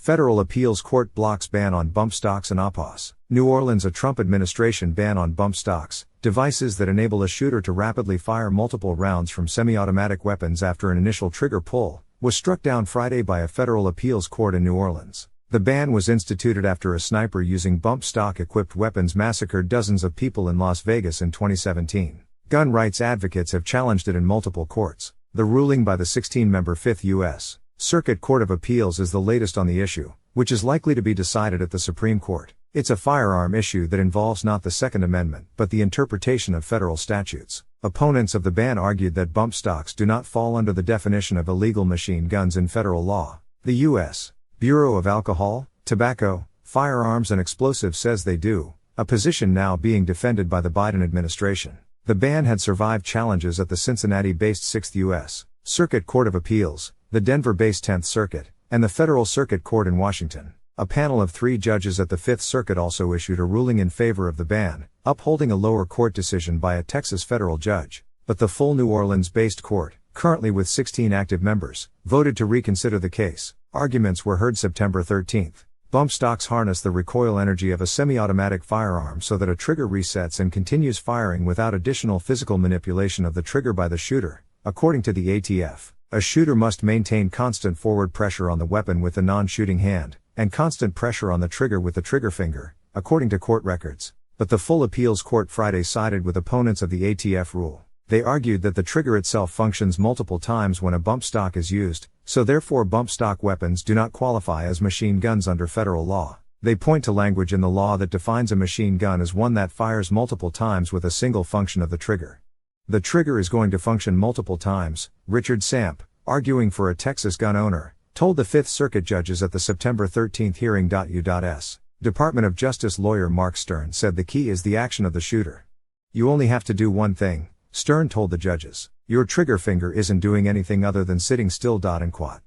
Federal appeals court blocks ban on bump stocks and APOS. New Orleans. A Trump administration ban on bump stocks, devices that enable a shooter to rapidly fire multiple rounds from semi-automatic weapons after an initial trigger pull, was struck down Friday by a federal appeals court in New Orleans. The ban was instituted after a sniper using bump stock-equipped weapons massacred dozens of people in Las Vegas in 2017. Gun rights advocates have challenged it in multiple courts. The ruling by the 16-member Fifth U.S. Circuit Court of Appeals is the latest on the issue, which is likely to be decided at the Supreme Court. It's a firearm issue that involves not the Second Amendment, but the interpretation of federal statutes. Opponents of the ban argued that bump stocks do not fall under the definition of illegal machine guns in federal law. The U.S. Bureau of Alcohol, Tobacco, Firearms and Explosives says they do, a position now being defended by the Biden administration. The ban had survived challenges at the Cincinnati-based 6th U.S. Circuit Court of Appeals, the Denver-based 10th Circuit, and the Federal Circuit Court in Washington. A panel of 3 judges at the 5th Circuit also issued a ruling in favor of the ban, upholding a lower court decision by a Texas federal judge. But the full New Orleans-based court, currently with 16 active members, voted to reconsider the case. Arguments were heard September 13. Bump stocks harness the recoil energy of a semi-automatic firearm so that a trigger resets and continues firing without additional physical manipulation of the trigger by the shooter, according to the ATF. A shooter must maintain constant forward pressure on the weapon with the non-shooting hand, and constant pressure on the trigger with the trigger finger, according to court records. But the full appeals court Friday sided with opponents of the ATF rule. They argued that the trigger itself functions multiple times when a bump stock is used, so therefore bump stock weapons do not qualify as machine guns under federal law. They point to language in the law that defines a machine gun as one that fires multiple times with a single function of the trigger. The trigger is going to function multiple times, Richard Samp, arguing for a Texas gun owner, told the Fifth Circuit judges at the September 13 hearing. U.S. Department of Justice lawyer Mark Stern said the key is the action of the shooter. You only have to do one thing, Stern told the judges. Your trigger finger isn't doing anything other than sitting still. And quote.